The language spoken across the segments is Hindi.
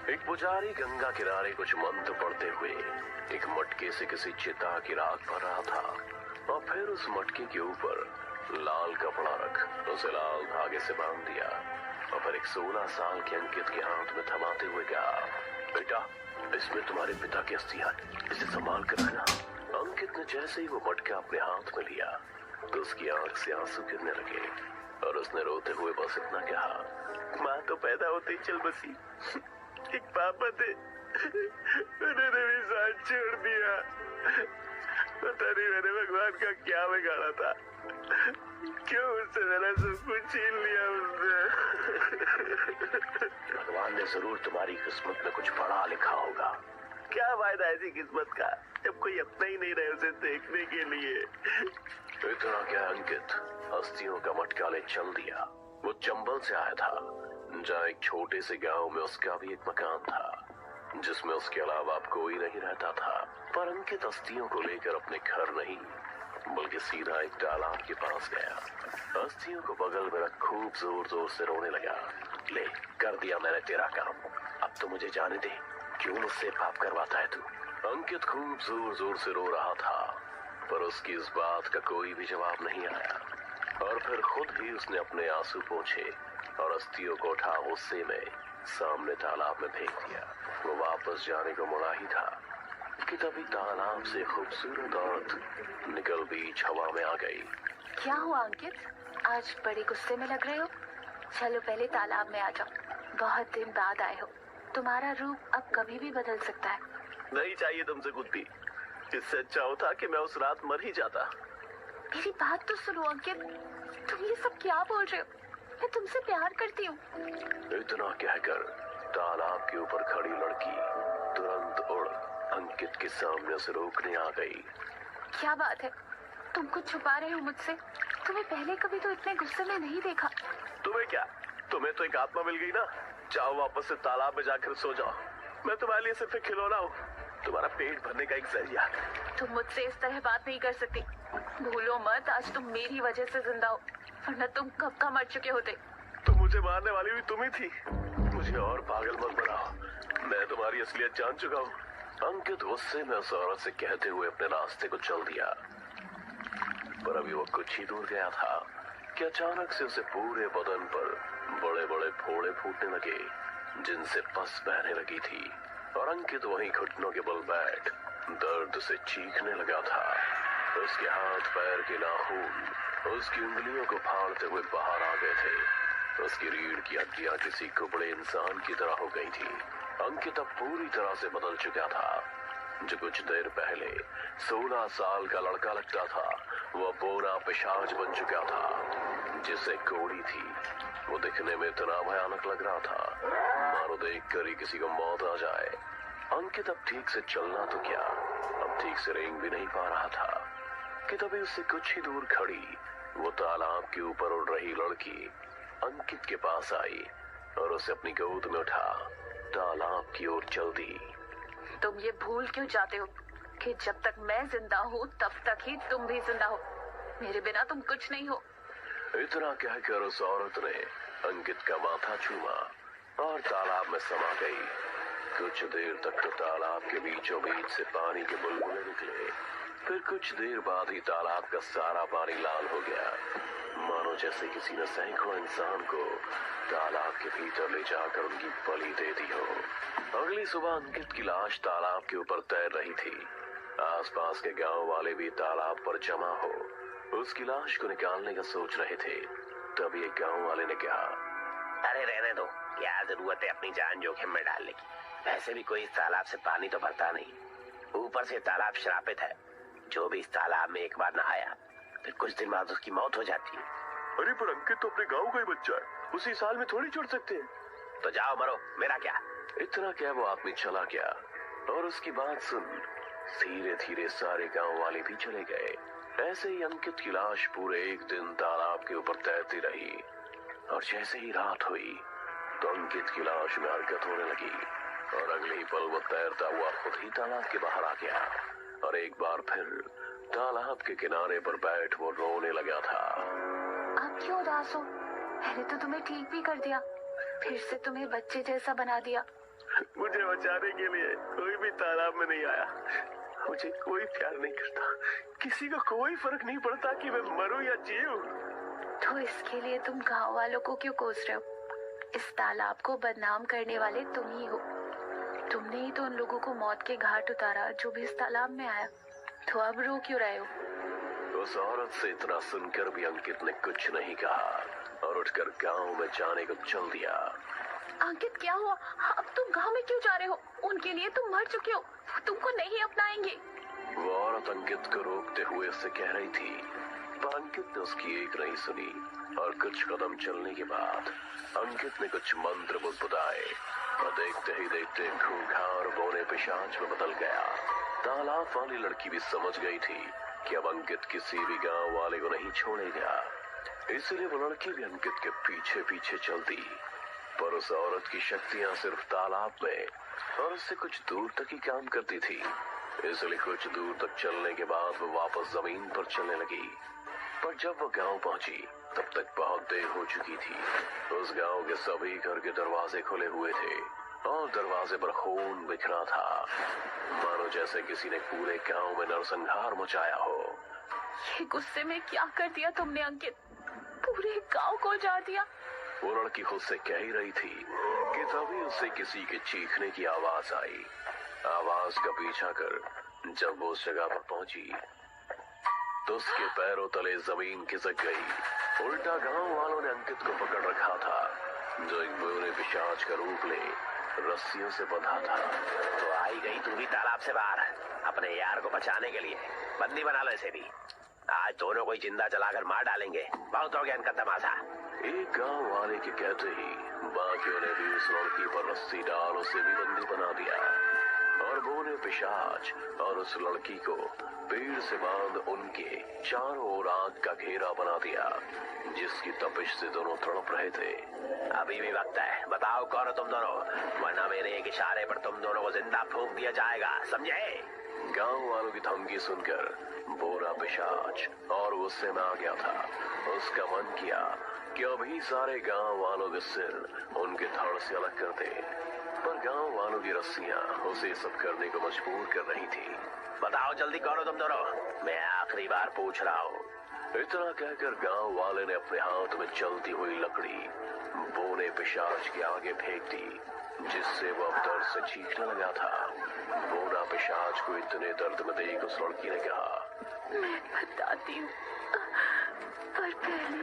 एक पुजारी गंगा किनारे कुछ मंत्र पढ़ते हुए एक मटके से किसी चिता की राख भर रहा था और फिर उस मटके के ऊपर लाल कपड़ा रख उसे लाल धागे से बांध दिया और फिर एक 16 साल के अंकित के हाथ में थमाते हुए कहा, बेटा इसमें तुम्हारे पिता की अस्थि है, इसे संभाल कर रखना। अंकित ने जैसे ही वो मटका अपने हाथ में लिया तो उसकी आंख से आंसू गिरने लगे और उसने रोते हुए बस इतना कहा, माँ तो पैदा होते ही चल बसी, एक पापा थे उन्होंने भी साथ छोड़ दिया। पता नहीं मैंने भगवान का क्या बिगाड़ा था, क्यों उससे मेरा सब कुछ छीन लिया उसने। भगवान ने जरूर तुम्हारी किस्मत में कुछ बड़ा लिखा होगा। क्या फायदा ऐसी किस्मत का जब कोई अपना ही नहीं रहे उसे देखने के लिए। इतना क्या अंकित हस्तियों का मटका ले चल दिया। वो चंबल से आया था जहाँ एक छोटे से गांव में उसका भी एक मकान था जिसमें उसके अलावा अब कोई नहीं रहता था। पर अंकित हस्तियों को लेकर अपने घर नहीं बल्कि सीधा एक तालाब के पास गया। हस्तियों को बगल में रख खूब जोर जोर से रोने लगा, ले कर दिया मैंने तेरा काम, अब तो मुझे जाने दे, क्यों मुझसे पाप करवाता है तू। अंकित खूब जोर जोर से रो रहा था पर उसकी इस बात का कोई भी जवाब नहीं आया और फिर खुद ही उसने अपने आंसू पोंछे और हस्तियों को उठा गुस्से में सामने तालाब में फेंक दिया। वो वापस जाने को मुड़ा ही था कि तभी तालाब से खूबसूरत औरत निकल बीच हवा में आ गई। क्या हुआ अंकित, आज बड़े गुस्से में लग रहे हो? चलो पहले तालाब में आ जाओ, बहुत दिन बाद आए हो, तुम्हारा रूप अब कभी भी बदल सकता है। नहीं चाहिए तुमसे कुछ भी, इससे अच्छा होता कि मैं उस रात मर ही जाता। मेरी बात तो सुनो अंकित, तुम ये सब क्या बोल रहे हो? मैं तुमसे प्यार करती हूँ। इतना कहकर तालाब के ऊपर खड़ी लड़की तुरंत उड़ अंकित के सामने से रोकने आ गई। क्या बात है, तुम कुछ छुपा रहे हो मुझसे? तुम्हें पहले कभी तो इतने गुस्से में नहीं देखा। तुम्हें क्या, तुम्हें तो एक आत्मा मिल गई ना, जाओ वापस से तालाब में जाकर सो जाओ। मैं तुम्हारे लिए सिर्फ एक खिलौना हूँ, तुम्हारा पेट भरने का एक जरिया। तुम मुझसे इस तरह बात नहीं कर सकती। भूलो मत, आज तुम मेरी वजह से जिंदा हो, वरना तुम कब का मर चुके होते। तो मुझे मारने वाली भी तुम ही थी। मुझे और पागल मत बनाओ, मैं तुम्हारी असलियत जान चुका हूँ। अंकित गुस्से में उस औरत से कहते हुए अपने रास्ते को चल दिया। पर अभी वो कुछ ही दूर गया था कि अचानक से उसे पूरे बदन पर बड़े बड़े फोड़े फूटने लगे जिनसे पस बहने लगी थी और अंकित वहीं घुटनों के बल बैठ दर्द से चीखने लगा था। उसके हाथ पैर के नाखून उसकी उंगलियों को फाड़ते हुए बाहर आ गए थे। उसकी रीढ़ की हड्डियां किसी कुबड़े इंसान की तरह हो गई थी। अंकित अब पूरी तरह से बदल चुका था। जो कुछ देर पहले 16 साल का लड़का लगता था वह बोरा पिशाच बन चुका था जिसे कोड़ी थी। वो दिखने में इतना भयानक लग रहा था मानो देखकर ही किसी को मौत आ जाए। अंकित अब ठीक से चलना तो क्या, अब ठीक से रेंग भी नहीं पा रहा था कि तभी उससे कुछ ही दूर खड़ी वो तालाब के ऊपर उड़ रही लड़की अंकित के पास आई और उसे अपनी गोद में उठा तालाब की ओर चल दी। तुम ये भूल क्यों जाते हो कि जब तक मैं जिंदा हूँ तब तक ही तुम भी जिंदा हो, मेरे बिना तुम कुछ नहीं हो। इतना कहकर उस औरत ने अंकित का माथा छूमा और तालाब में समा गई। कुछ देर तक तो तालाब के बीचों बीच से पानी के बुलबुले निकले, फिर कुछ देर बाद ही तालाब का सारा पानी लाल हो गया, मानो जैसे किसी ने सैकड़ों इंसान को तालाब के भीतर ले जाकर उनकी बलि दे दी हो। अगली सुबह अंकित की लाश तालाब के ऊपर तैर रही थी। आसपास के गांव वाले भी तालाब पर जमा हो उसकी लाश को निकालने का सोच रहे थे। तभी एक गांव वाले ने कहा, अरे रहने दो, क्या जरूरत है अपनी जान जोखिम में डालने की, वैसे भी कोई इस तालाब से पानी तो भरता नहीं, ऊपर से तालाब श्रापित है, जो भी इस तालाब में एक बार नहाया फिर कुछ दिन बाद उसकी मौत हो जाती है। अरे पर अंकित तो अपने गांव का ही बच्चा है, उसी साल में थोड़ी छोड़ सकते हैं। तो जाओ मरो, मेरा क्या। इतना क्या वो आदमी चला गया और उसकी बात सुन धीरे धीरे सारे गांव वाले भी चले गए। ऐसे ही अंकित की लाश पूरे एक दिन तालाब के ऊपर तैरती रही और जैसे ही रात हुई तो अंकित की लाश में हरकत होने लगी और अगले ही पल वो तैरता हुआ खुद ही तालाब के बाहर आ गया और एक बार फिर तालाब के किनारे पर बैठ वो रोने लगा था। आप क्यों उदास हो? मैंने तो तुम्हें ठीक भी कर दिया, फिर से तुम्हें बच्चे जैसा बना दिया। मुझे बचाने के लिए कोई भी तालाब में नहीं आया। मुझे कोई प्यार नहीं करता, किसी को कोई फर्क नहीं पड़ता कि मैं मरूं या जीऊं। तो इसके लिए तुम गांव वालों को क्यों कोस रहे हो? इस तालाब को बदनाम करने वाले तुम ही हो। तुमने ही तो उन लोगों को मौत के घाट उतारा जो भी इस तालाब में आया। तो अब रो क्यों रहे हो? उस औरत से इतना सुनकर भी अंकित ने कुछ नहीं कहा और उठकर गांव में जाने को चल दिया। अंकित क्या हुआ? अब तुम गांव में क्यों जा रहे हो? उनके लिए तुम मर चुके हो, वो तुमको नहीं अपनाएंगे। वो औरत अंकित को रोकते हुए उससे कह रही थी, पर अंकित ने उसकी एक नहीं सुनी और कुछ कदम चलने के बाद अंकित ने कुछ मंत्र बुदबुदाए और देखते ही देखते खूंखार बौने पिशाच में बदल गया। तालाब वाली लड़की भी समझ गई थी कि अब अंकित किसी भी गांव वाले को नहीं छोड़ेगा, इसलिए वो लड़की भी अंकित के पीछे पीछे चलती। पर उस औरत की शक्तियां सिर्फ तालाब में और उससे कुछ दूर तक ही काम करती थी, इसलिए कुछ दूर तक चलने के बाद वो वापस जमीन पर चलने लगी। पर जब वो गांव पहुंची तब तक बहुत देर हो चुकी थी। उस गांव के सभी घर के दरवाजे खुले हुए थे और दरवाजे पर खून बिखरा था, मानो जैसे किसी ने पूरे गांव में नरसंहार मचाया हो। ये गुस्से में क्या कर दिया तुमने अंकित? पूरे गांव को जा दिया। वो लड़की खुद से कह ही रही थी कि तभी उसे किसी के चीखने की आवाज आई। आवाज का पीछा कर जब वो उस जगह पर पहुंची तो उसके पैरों तले जमीन खिसक गई। उल्टा गांव वालों ने अंकित को पकड़ रखा था, जो एक बुरे पिशाच का रूप ले रस्सियों से बंधा था। तो आई गई तू भी तालाब से बाहर अपने यार को बचाने के लिए। बंदी बना लो इसे भी। आज दोनों को ही जिंदा जलाकर मार डालेंगे। बहुत हो गया इनका तमाशा। एक गांव वाले के कहते ही बाकियों ने भी उस लड़की पर रस्सी डाल उसे भी बंदी बना दिया और वो ने पिशाच और उस लड़की को पेड़ से बांध उनके चारों ओर आग का घेरा बना दिया, जिसकी तपिश से दोनों तड़प रहे थे। अभी भी वक्त है, बताओ कौन हो तुम दोनों, वरना मेरे एक इशारे पर तुम दोनों को जिंदा फूंक दिया जाएगा, समझे? गांव वालों की धमकी सुनकर बोरा पिशाच और गुस्से में आ गया था। उसका मन किया कि अभी सारे गांव वालों के सिर उनके धड़ से अलग कर दे, पर गांव वालों की रस्सियां उसे सब करने को मजबूर कर रही थी। बताओ जल्दी कौन हो तुम दोनों, मैं आखिरी बार पूछ रहा हूँ। इतना कहकर गांव वाले ने अपने हाथ में चलती हुई लकड़ी बोने पिशाच के आगे फेंक दी, जिससे वो अब दर्द से चीखने लगा था। बोना पिशाच को इतने दर्द में देख उस लड़की ने कहा, मैं बताती हूँ, पर पहले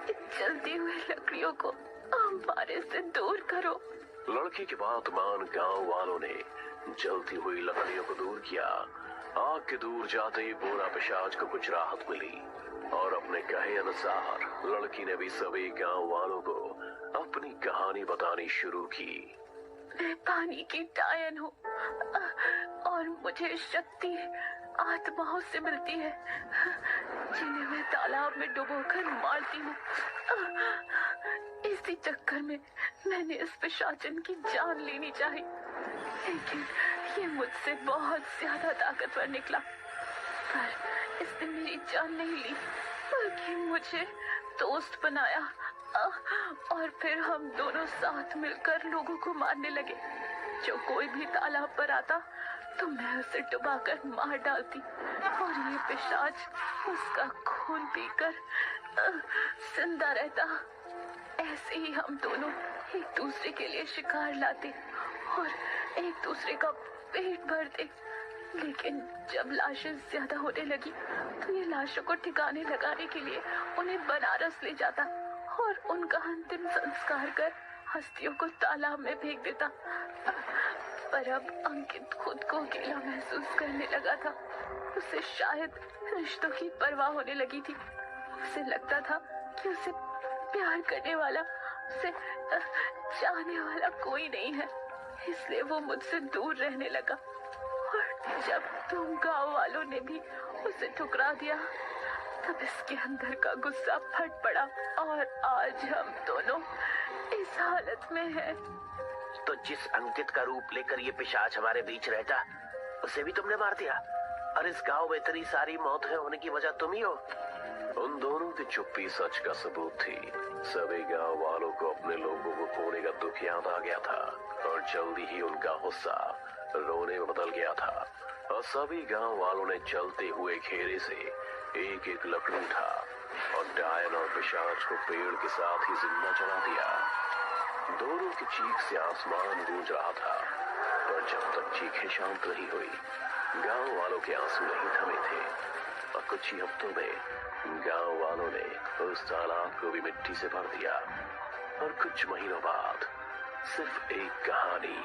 इन जलती हुई लकड़ियों को हमारे से दूर करो। लड़की की बात मान गांव वालों ने जलती हुई लकड़ियों को दूर किया। आग के दूर जाते ही बोरा पिशाच को कुछ राहत मिली और अपने कहे अनुसार लड़की ने भी सभी गांव वालों को अपनी कहानी बतानी शुरू की। मैं पानी की डायन हूँ और मुझे शक्ति आत्माओं से मिलती है, जिन्हें मैं तालाब में डुबोकर मारती हूँ। इसी चक्कर में मैंने इस पिशाचन की जान लेनी चाहिए, लेकिन ये मुझसे बहुत ज्यादा ताकतवर निकला। पर इसने मेरी जान नहीं ली, बल्कि मुझे दोस्त बनाया और फिर हम दोनों साथ मिलकर लोगों को मारने लगे। जो कोई भी तालाब पर आता तो मैं उसे डुबाकर मार डालती और ये पिशाच उसका खून पीकर जिंदा रहता। ऐसे ही हम दोनों एक दूसरे के लिए शिकार लाते और एक दूसरे का पेट भरते। लेकिन जब लाशें ज्यादा होने लगी तो ये लाशों को ठिकाने लगाने के लिए उन्हें बनारस ले जाता और उनका अंतिम संस्कार कर हस्तियों को तालाब में फेंक देता। पर अब अंकित खुद को अकेला महसूस करने लगा था। उसे शायद रिश्तों की परवाह होने लगी थी। उसे लगता था कि उसे प्यार करने वाला, उसे चाहने वाला कोई नहीं है, इसलिए वो मुझसे दूर रहने लगा। और जब तुम गांव वालों ने भी उसे ठुकरा दिया तब इसके अंदर का गुस्सा फट पड़ा और आज हम दोनों इस हालत में हैं। तो जिस अंकित का रूप लेकर ये पिशाच हमारे बीच रहता, उसे भी तुमने मार दिया और इस गांव में इतनी सारी मौतें होने की वजह तुम ही हो। उन दोनों की चुप्पी सच का सबूत थी। सभी गांव वालों को अपने लोगों को खोने का दुख याद आ गया था और जल्दी ही उनका गुस्सा रोने में बदल गया था और सभी गांव वालों ने चलते हुए घेरे से एक एक लकड़ी उठा और डायन और पिशाच को पेड़ के साथ ही जिंदा जला दिया। दोनों की चीख से आसमान गूंज रहा था, पर जब तक चीखें शांत नहीं हुई, गांव वालों के आंसू नहीं थमे थे और कुछ ही हफ्तों में गांव वालों ने उस तालाब को भी मिट्टी से भर दिया और कुछ महीनों बाद सिर्फ एक कहानी